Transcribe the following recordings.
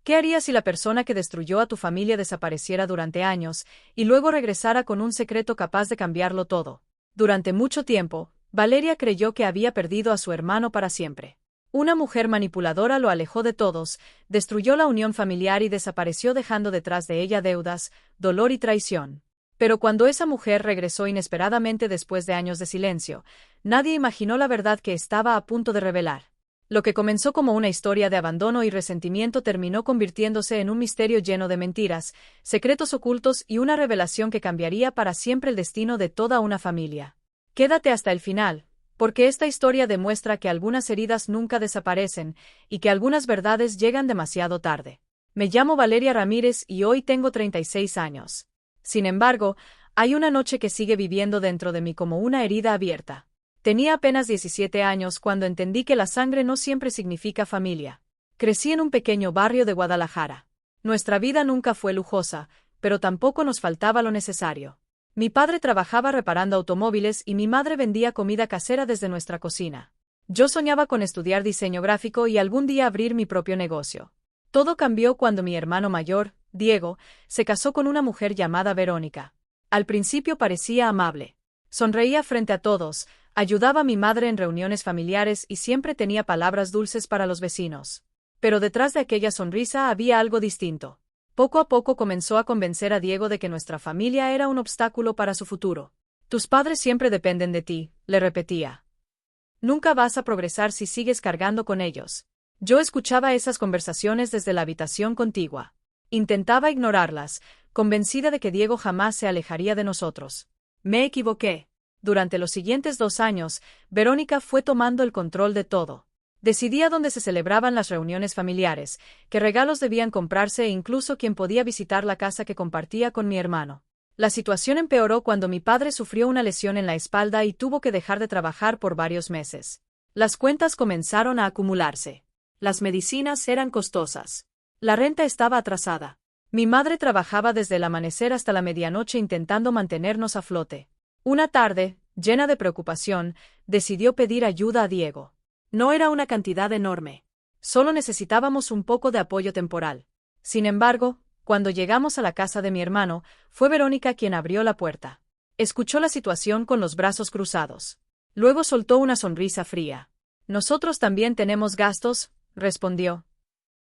¿Qué harías si la persona que destruyó a tu familia desapareciera durante años y luego regresara con un secreto capaz de cambiarlo todo? Durante mucho tiempo, Valeria creyó que había perdido a su hermano para siempre. Una mujer manipuladora lo alejó de todos, destruyó la unión familiar y desapareció dejando detrás de ella deudas, dolor y traición. Pero cuando esa mujer regresó inesperadamente después de años de silencio, nadie imaginó la verdad que estaba a punto de revelar. Lo que comenzó como una historia de abandono y resentimiento terminó convirtiéndose en un misterio lleno de mentiras, secretos ocultos y una revelación que cambiaría para siempre el destino de toda una familia. Quédate hasta el final, porque esta historia demuestra que algunas heridas nunca desaparecen y que algunas verdades llegan demasiado tarde. Me llamo Valeria Ramírez y hoy tengo 36 años. Sin embargo, hay una noche que sigue viviendo dentro de mí como una herida abierta. Tenía apenas 17 años cuando entendí que la sangre no siempre significa familia. Crecí en un pequeño barrio de Guadalajara. Nuestra vida nunca fue lujosa, pero tampoco nos faltaba lo necesario. Mi padre trabajaba reparando automóviles y mi madre vendía comida casera desde nuestra cocina. Yo soñaba con estudiar diseño gráfico y algún día abrir mi propio negocio. Todo cambió cuando mi hermano mayor, Diego, se casó con una mujer llamada Verónica. Al principio parecía amable. Sonreía frente a todos, ayudaba a mi madre en reuniones familiares y siempre tenía palabras dulces para los vecinos. Pero detrás de aquella sonrisa había algo distinto. Poco a poco comenzó a convencer a Diego de que nuestra familia era un obstáculo para su futuro. Tus padres siempre dependen de ti, le repetía. Nunca vas a progresar si sigues cargando con ellos. Yo escuchaba esas conversaciones desde la habitación contigua. Intentaba ignorarlas, convencida de que Diego jamás se alejaría de nosotros. Me equivoqué. Durante los siguientes 2 años, Verónica fue tomando el control de todo. Decidía dónde se celebraban las reuniones familiares, qué regalos debían comprarse e incluso quién podía visitar la casa que compartía con mi hermano. La situación empeoró cuando mi padre sufrió una lesión en la espalda y tuvo que dejar de trabajar por varios meses. Las cuentas comenzaron a acumularse. Las medicinas eran costosas. La renta estaba atrasada. Mi madre trabajaba desde el amanecer hasta la medianoche intentando mantenernos a flote. Una tarde, llena de preocupación, decidió pedir ayuda a Diego. No era una cantidad enorme. Solo necesitábamos un poco de apoyo temporal. Sin embargo, cuando llegamos a la casa de mi hermano, fue Verónica quien abrió la puerta. Escuchó la situación con los brazos cruzados. Luego soltó una sonrisa fría. Nosotros también tenemos gastos, respondió.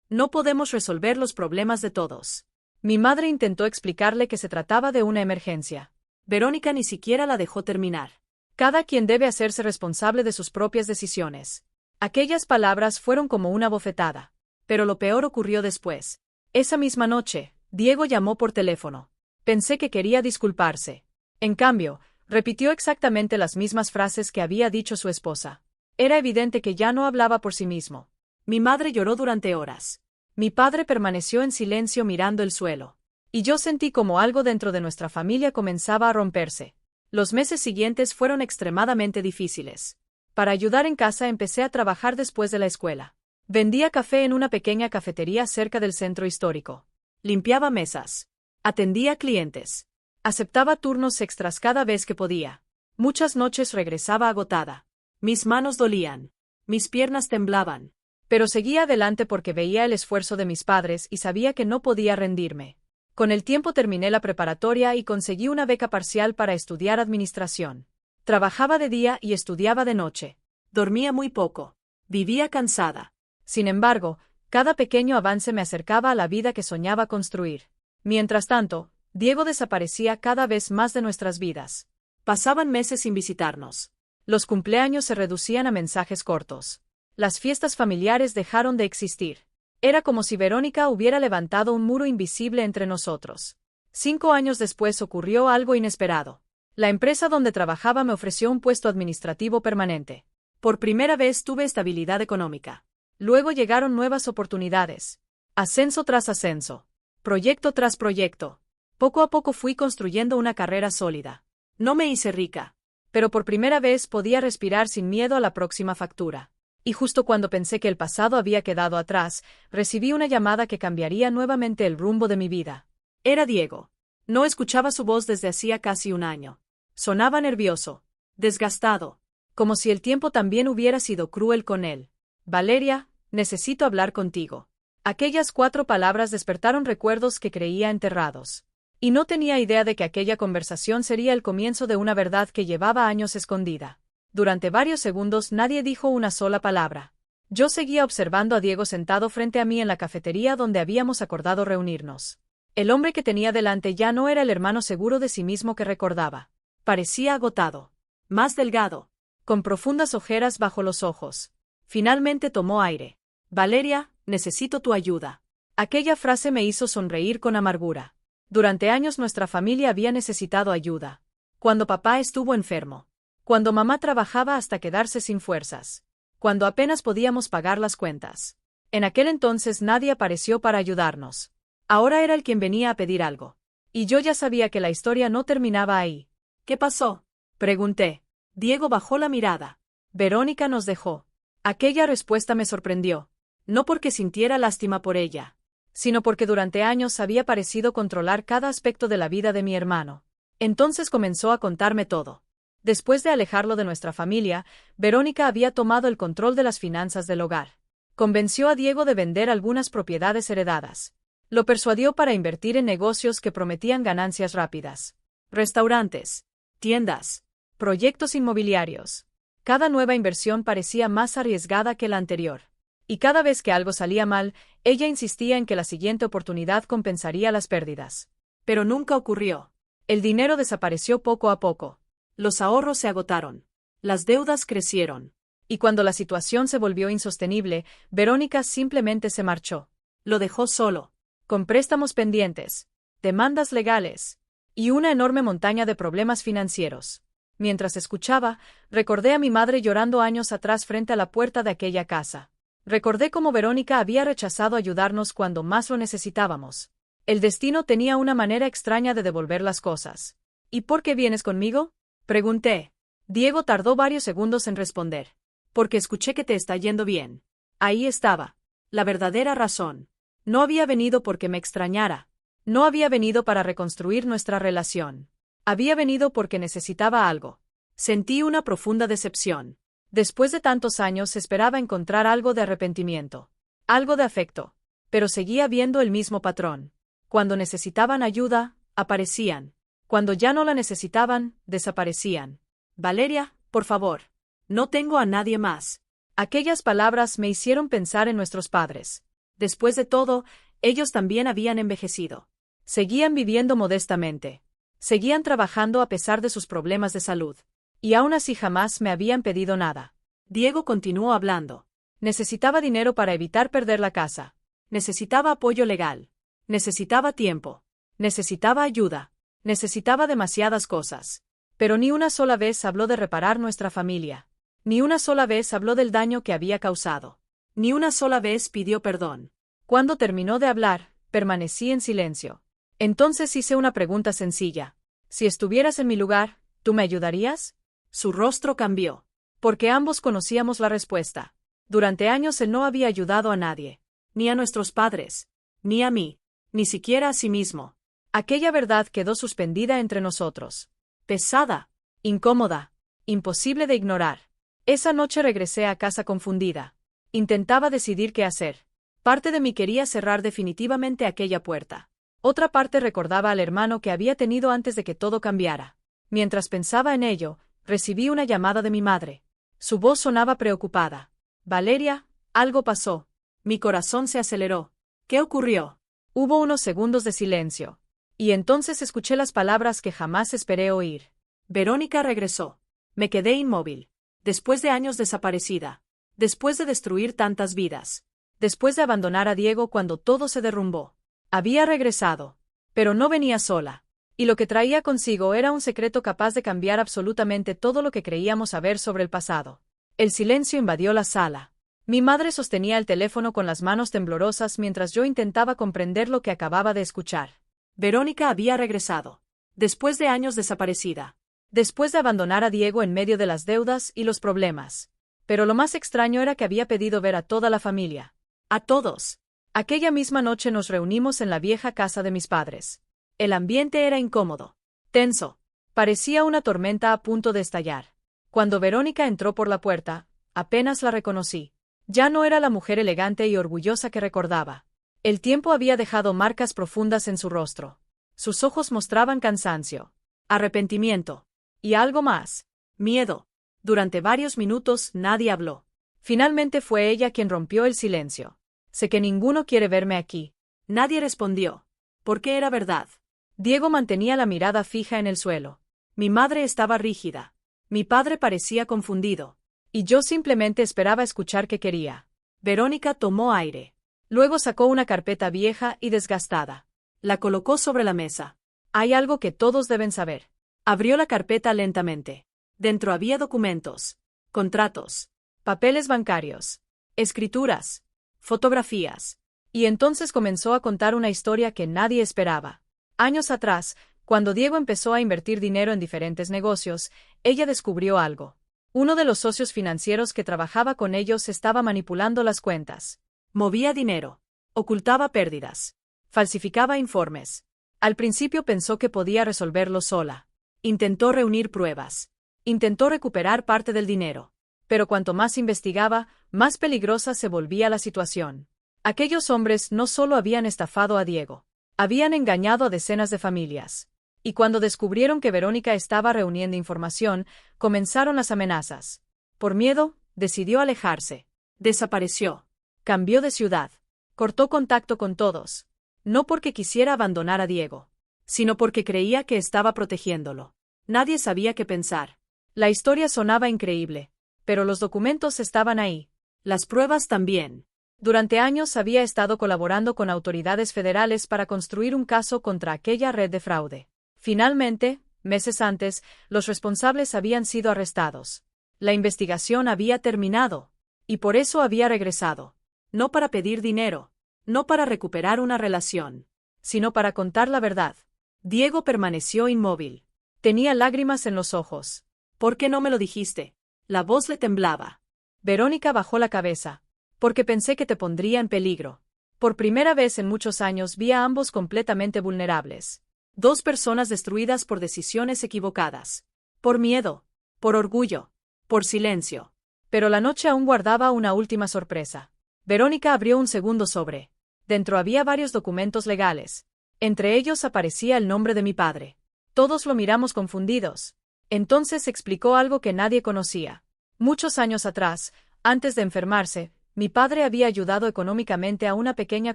No podemos resolver los problemas de todos. Mi madre intentó explicarle que se trataba de una emergencia. Verónica ni siquiera la dejó terminar. Cada quien debe hacerse responsable de sus propias decisiones. Aquellas palabras fueron como una bofetada. Pero lo peor ocurrió después. Esa misma noche, Diego llamó por teléfono. Pensé que quería disculparse. En cambio, repitió exactamente las mismas frases que había dicho su esposa. Era evidente que ya no hablaba por sí mismo. Mi madre lloró durante horas. Mi padre permaneció en silencio mirando el suelo. Y yo sentí como algo dentro de nuestra familia comenzaba a romperse. Los meses siguientes fueron extremadamente difíciles. Para ayudar en casa empecé a trabajar después de la escuela. Vendía café en una pequeña cafetería cerca del centro histórico. Limpiaba mesas. Atendía clientes. Aceptaba turnos extras cada vez que podía. Muchas noches regresaba agotada. Mis manos dolían. Mis piernas temblaban. Pero seguía adelante porque veía el esfuerzo de mis padres y sabía que no podía rendirme. Con el tiempo terminé la preparatoria y conseguí una beca parcial para estudiar administración. Trabajaba de día y estudiaba de noche. Dormía muy poco. Vivía cansada. Sin embargo, cada pequeño avance me acercaba a la vida que soñaba construir. Mientras tanto, Diego desaparecía cada vez más de nuestras vidas. Pasaban meses sin visitarnos. Los cumpleaños se reducían a mensajes cortos. Las fiestas familiares dejaron de existir. Era como si Verónica hubiera levantado un muro invisible entre nosotros. 5 años después ocurrió algo inesperado. La empresa donde trabajaba me ofreció un puesto administrativo permanente. Por primera vez tuve estabilidad económica. Luego llegaron nuevas oportunidades. Ascenso tras ascenso. Proyecto tras proyecto. Poco a poco fui construyendo una carrera sólida. No me hice rica. Pero por primera vez podía respirar sin miedo a la próxima factura. Y justo cuando pensé que el pasado había quedado atrás, recibí una llamada que cambiaría nuevamente el rumbo de mi vida. Era Diego. No escuchaba su voz desde hacía casi un año. Sonaba nervioso, desgastado, como si el tiempo también hubiera sido cruel con él. Valeria, necesito hablar contigo. Aquellas 4 palabras despertaron recuerdos que creía enterrados. Y no tenía idea de que aquella conversación sería el comienzo de una verdad que llevaba años escondida. Durante varios segundos nadie dijo una sola palabra. Yo seguía observando a Diego sentado frente a mí en la cafetería donde habíamos acordado reunirnos. El hombre que tenía delante ya no era el hermano seguro de sí mismo que recordaba. Parecía agotado. Más delgado. Con profundas ojeras bajo los ojos. Finalmente tomó aire. Valeria, necesito tu ayuda. Aquella frase me hizo sonreír con amargura. Durante años nuestra familia había necesitado ayuda. Cuando papá estuvo enfermo. Cuando mamá trabajaba hasta quedarse sin fuerzas. Cuando apenas podíamos pagar las cuentas. En aquel entonces nadie apareció para ayudarnos. Ahora era él quien venía a pedir algo. Y yo ya sabía que la historia no terminaba ahí. ¿Qué pasó?, pregunté. Diego bajó la mirada. Verónica nos dejó. Aquella respuesta me sorprendió. No porque sintiera lástima por ella, sino porque durante años había parecido controlar cada aspecto de la vida de mi hermano. Entonces comenzó a contarme todo. Después de alejarlo de nuestra familia, Verónica había tomado el control de las finanzas del hogar. Convenció a Diego de vender algunas propiedades heredadas. Lo persuadió para invertir en negocios que prometían ganancias rápidas. Restaurantes, tiendas, proyectos inmobiliarios. Cada nueva inversión parecía más arriesgada que la anterior. Y cada vez que algo salía mal, ella insistía en que la siguiente oportunidad compensaría las pérdidas. Pero nunca ocurrió. El dinero desapareció poco a poco. Los ahorros se agotaron. Las deudas crecieron. Y cuando la situación se volvió insostenible, Verónica simplemente se marchó. Lo dejó solo, con préstamos pendientes, demandas legales, y una enorme montaña de problemas financieros. Mientras escuchaba, recordé a mi madre llorando años atrás frente a la puerta de aquella casa. Recordé cómo Verónica había rechazado ayudarnos cuando más lo necesitábamos. El destino tenía una manera extraña de devolver las cosas. ¿Y por qué vienes conmigo?, pregunté. Diego tardó varios segundos en responder. Porque escuché que te está yendo bien. Ahí estaba. La verdadera razón. No había venido porque me extrañara. No había venido para reconstruir nuestra relación. Había venido porque necesitaba algo. Sentí una profunda decepción. Después de tantos años esperaba encontrar algo de arrepentimiento. Algo de afecto. Pero seguía viendo el mismo patrón. Cuando necesitaban ayuda, aparecían. Cuando ya no la necesitaban, desaparecían. Valeria, por favor. No tengo a nadie más. Aquellas palabras me hicieron pensar en nuestros padres. Después de todo, ellos también habían envejecido. Seguían viviendo modestamente. Seguían trabajando a pesar de sus problemas de salud. Y aún así jamás me habían pedido nada. Diego continuó hablando. Necesitaba dinero para evitar perder la casa. Necesitaba apoyo legal. Necesitaba tiempo. Necesitaba ayuda. Necesitaba demasiadas cosas. Pero ni una sola vez habló de reparar nuestra familia. Ni una sola vez habló del daño que había causado. Ni una sola vez pidió perdón. Cuando terminó de hablar, permanecí en silencio. Entonces hice una pregunta sencilla. Si estuvieras en mi lugar, ¿tú me ayudarías? Su rostro cambió. Porque ambos conocíamos la respuesta. Durante años él no había ayudado a nadie. Ni a nuestros padres. Ni a mí. Ni siquiera a sí mismo. Aquella verdad quedó suspendida entre nosotros. Pesada. Incómoda. Imposible de ignorar. Esa noche regresé a casa confundida. Intentaba decidir qué hacer. Parte de mí quería cerrar definitivamente aquella puerta. Otra parte recordaba al hermano que había tenido antes de que todo cambiara. Mientras pensaba en ello, recibí una llamada de mi madre. Su voz sonaba preocupada. Valeria, algo pasó. Mi corazón se aceleró. ¿Qué ocurrió? Hubo unos segundos de silencio. Y entonces escuché las palabras que jamás esperé oír. Verónica regresó. Me quedé inmóvil. Después de años desaparecida. Después de destruir tantas vidas. Después de abandonar a Diego cuando todo se derrumbó. Había regresado. Pero no venía sola. Y lo que traía consigo era un secreto capaz de cambiar absolutamente todo lo que creíamos saber sobre el pasado. El silencio invadió la sala. Mi madre sostenía el teléfono con las manos temblorosas mientras yo intentaba comprender lo que acababa de escuchar. Verónica había regresado. Después de años desaparecida. Después de abandonar a Diego en medio de las deudas y los problemas. Pero lo más extraño era que había pedido ver a toda la familia. A todos. Aquella misma noche nos reunimos en la vieja casa de mis padres. El ambiente era incómodo. Tenso. Parecía una tormenta a punto de estallar. Cuando Verónica entró por la puerta, apenas la reconocí. Ya no era la mujer elegante y orgullosa que recordaba. El tiempo había dejado marcas profundas en su rostro. Sus ojos mostraban cansancio, arrepentimiento y algo más, miedo. Durante varios minutos nadie habló. Finalmente fue ella quien rompió el silencio. Sé que ninguno quiere verme aquí. Nadie respondió. Porque era verdad. Diego mantenía la mirada fija en el suelo. Mi madre estaba rígida. Mi padre parecía confundido. Y yo simplemente esperaba escuchar qué quería. Verónica tomó aire. Luego sacó una carpeta vieja y desgastada. La colocó sobre la mesa. Hay algo que todos deben saber. Abrió la carpeta lentamente. Dentro había documentos, contratos, papeles bancarios, escrituras, fotografías. Y entonces comenzó a contar una historia que nadie esperaba. Años atrás, cuando Diego empezó a invertir dinero en diferentes negocios, ella descubrió algo. Uno de los socios financieros que trabajaba con ellos estaba manipulando las cuentas. Movía dinero, ocultaba pérdidas, falsificaba informes. Al principio pensó que podía resolverlo sola. Intentó reunir pruebas. Intentó recuperar parte del dinero. Pero cuanto más investigaba, más peligrosa se volvía la situación. Aquellos hombres no solo habían estafado a Diego, habían engañado a decenas de familias. Y cuando descubrieron que Verónica estaba reuniendo información, comenzaron las amenazas. Por miedo, decidió alejarse. Desapareció. Cambió de ciudad. Cortó contacto con todos. No porque quisiera abandonar a Diego, sino porque creía que estaba protegiéndolo. Nadie sabía qué pensar. La historia sonaba increíble, pero los documentos estaban ahí. Las pruebas también. Durante años había estado colaborando con autoridades federales para construir un caso contra aquella red de fraude. Finalmente, meses antes, los responsables habían sido arrestados. La investigación había terminado. Y por eso había regresado. No para pedir dinero, no para recuperar una relación, sino para contar la verdad. Diego permaneció inmóvil. Tenía lágrimas en los ojos. ¿Por qué no me lo dijiste? La voz le temblaba. Verónica bajó la cabeza. Porque pensé que te pondría en peligro. Por primera vez en muchos años vi a ambos completamente vulnerables. Dos personas destruidas por decisiones equivocadas. Por miedo. Por orgullo. Por silencio. Pero la noche aún guardaba una última sorpresa. Verónica abrió un segundo sobre. Dentro había varios documentos legales. Entre ellos aparecía el nombre de mi padre. Todos lo miramos confundidos. Entonces explicó algo que nadie conocía. Muchos años atrás, antes de enfermarse, mi padre había ayudado económicamente a una pequeña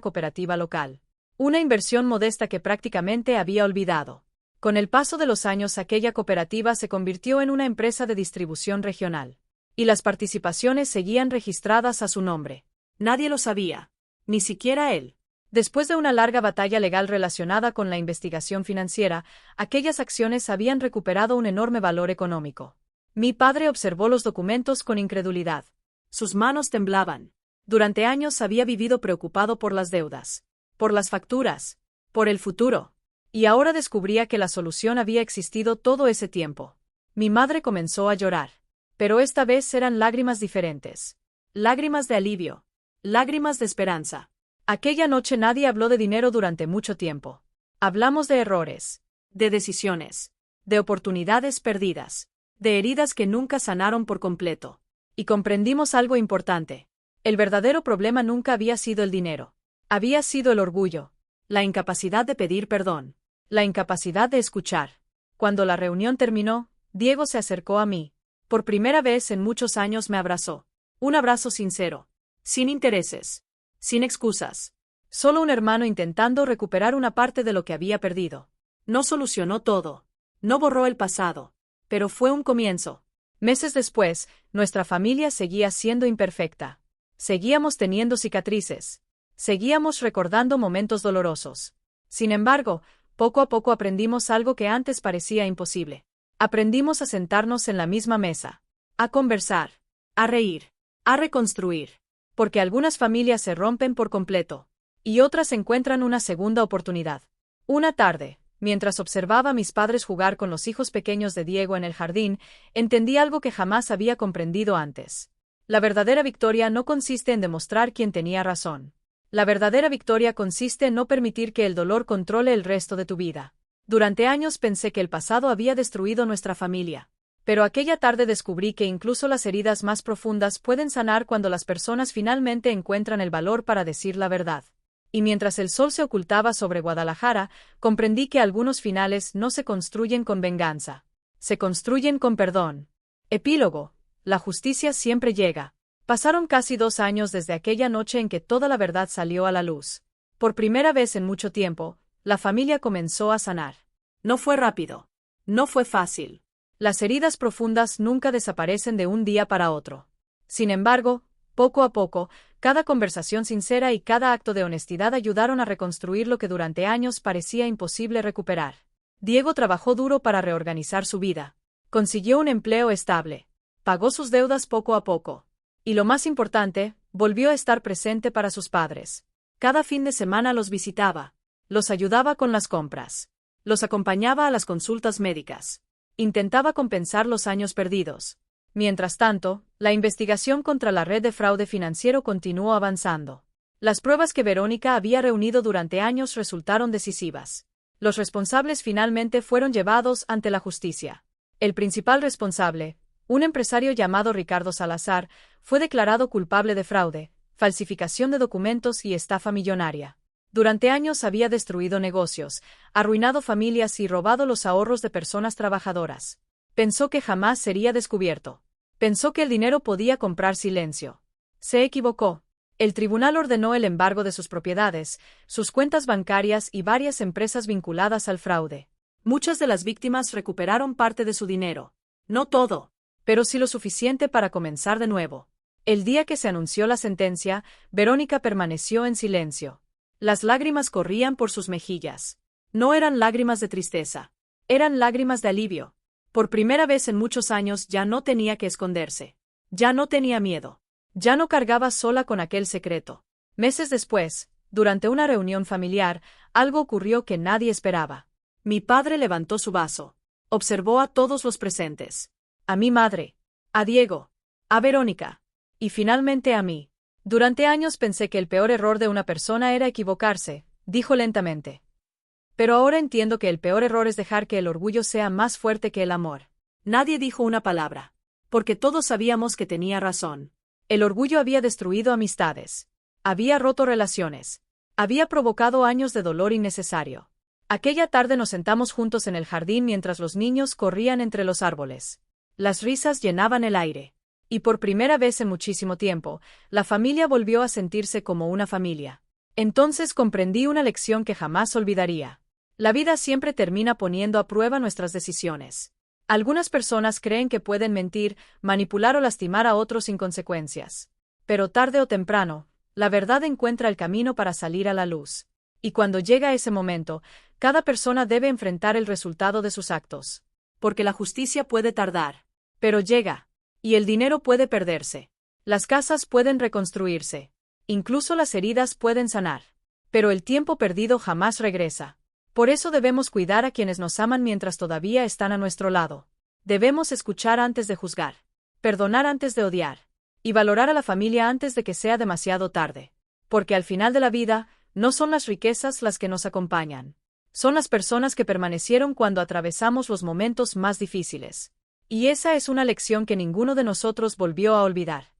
cooperativa local. Una inversión modesta que prácticamente había olvidado. Con el paso de los años aquella cooperativa se convirtió en una empresa de distribución regional. Y las participaciones seguían registradas a su nombre. Nadie lo sabía. Ni siquiera él. Después de una larga batalla legal relacionada con la investigación financiera, aquellas acciones habían recuperado un enorme valor económico. Mi padre observó los documentos con incredulidad. Sus manos temblaban. Durante años había vivido preocupado por las deudas, por las facturas, por el futuro. Y ahora descubría que la solución había existido todo ese tiempo. Mi madre comenzó a llorar. Pero esta vez eran lágrimas diferentes. Lágrimas de alivio. Lágrimas de esperanza. Aquella noche nadie habló de dinero durante mucho tiempo. Hablamos de errores, de decisiones, de oportunidades perdidas, de heridas que nunca sanaron por completo. Y comprendimos algo importante. El verdadero problema nunca había sido el dinero. Había sido el orgullo, la incapacidad de pedir perdón, la incapacidad de escuchar. Cuando la reunión terminó, Diego se acercó a mí. Por primera vez en muchos años me abrazó. Un abrazo sincero, sin intereses. Sin excusas. Solo un hermano intentando recuperar una parte de lo que había perdido. No solucionó todo. No borró el pasado. Pero fue un comienzo. Meses después, nuestra familia seguía siendo imperfecta. Seguíamos teniendo cicatrices. Seguíamos recordando momentos dolorosos. Sin embargo, poco a poco aprendimos algo que antes parecía imposible. Aprendimos a sentarnos en la misma mesa. A conversar. A reír. A reconstruir. Porque algunas familias se rompen por completo, y otras encuentran una segunda oportunidad. Una tarde, mientras observaba a mis padres jugar con los hijos pequeños de Diego en el jardín, entendí algo que jamás había comprendido antes. La verdadera victoria no consiste en demostrar quién tenía razón. La verdadera victoria consiste en no permitir que el dolor controle el resto de tu vida. Durante años pensé que el pasado había destruido nuestra familia. Pero aquella tarde descubrí que incluso las heridas más profundas pueden sanar cuando las personas finalmente encuentran el valor para decir la verdad. Y mientras el sol se ocultaba sobre Guadalajara, comprendí que algunos finales no se construyen con venganza. Se construyen con perdón. Epílogo. La justicia siempre llega. Pasaron casi 2 años desde aquella noche en que toda la verdad salió a la luz. Por primera vez en mucho tiempo, la familia comenzó a sanar. No fue rápido. No fue fácil. Las heridas profundas nunca desaparecen de un día para otro. Sin embargo, poco a poco, cada conversación sincera y cada acto de honestidad ayudaron a reconstruir lo que durante años parecía imposible recuperar. Diego trabajó duro para reorganizar su vida. Consiguió un empleo estable. Pagó sus deudas poco a poco. Y lo más importante, volvió a estar presente para sus padres. Cada fin de semana los visitaba. Los ayudaba con las compras. Los acompañaba a las consultas médicas. Intentaba compensar los años perdidos. Mientras tanto, la investigación contra la red de fraude financiero continuó avanzando. Las pruebas que Verónica había reunido durante años resultaron decisivas. Los responsables finalmente fueron llevados ante la justicia. El principal responsable, un empresario llamado Ricardo Salazar, fue declarado culpable de fraude, falsificación de documentos y estafa millonaria. Durante años había destruido negocios, arruinado familias y robado los ahorros de personas trabajadoras. Pensó que jamás sería descubierto. Pensó que el dinero podía comprar silencio. Se equivocó. El tribunal ordenó el embargo de sus propiedades, sus cuentas bancarias y varias empresas vinculadas al fraude. Muchas de las víctimas recuperaron parte de su dinero. No todo, pero sí lo suficiente para comenzar de nuevo. El día que se anunció la sentencia, Verónica permaneció en silencio. Las lágrimas corrían por sus mejillas. No eran lágrimas de tristeza. Eran lágrimas de alivio. Por primera vez en muchos años ya no tenía que esconderse. Ya no tenía miedo. Ya no cargaba sola con aquel secreto. Meses después, durante una reunión familiar, algo ocurrió que nadie esperaba. Mi padre levantó su vaso. Observó a todos los presentes. A mi madre. A Diego. A Verónica. Y finalmente a mí. Durante años pensé que el peor error de una persona era equivocarse, dijo lentamente. Pero ahora entiendo que el peor error es dejar que el orgullo sea más fuerte que el amor. Nadie dijo una palabra. Porque todos sabíamos que tenía razón. El orgullo había destruido amistades. Había roto relaciones. Había provocado años de dolor innecesario. Aquella tarde nos sentamos juntos en el jardín mientras los niños corrían entre los árboles. Las risas llenaban el aire. Y por primera vez en muchísimo tiempo, la familia volvió a sentirse como una familia. Entonces comprendí una lección que jamás olvidaría. La vida siempre termina poniendo a prueba nuestras decisiones. Algunas personas creen que pueden mentir, manipular o lastimar a otros sin consecuencias. Pero tarde o temprano, la verdad encuentra el camino para salir a la luz. Y cuando llega ese momento, cada persona debe enfrentar el resultado de sus actos. Porque la justicia puede tardar. Pero llega. Y el dinero puede perderse. Las casas pueden reconstruirse. Incluso las heridas pueden sanar. Pero el tiempo perdido jamás regresa. Por eso debemos cuidar a quienes nos aman mientras todavía están a nuestro lado. Debemos escuchar antes de juzgar. Perdonar antes de odiar. Y valorar a la familia antes de que sea demasiado tarde. Porque al final de la vida, no son las riquezas las que nos acompañan. Son las personas que permanecieron cuando atravesamos los momentos más difíciles. Y esa es una lección que ninguno de nosotros volvió a olvidar.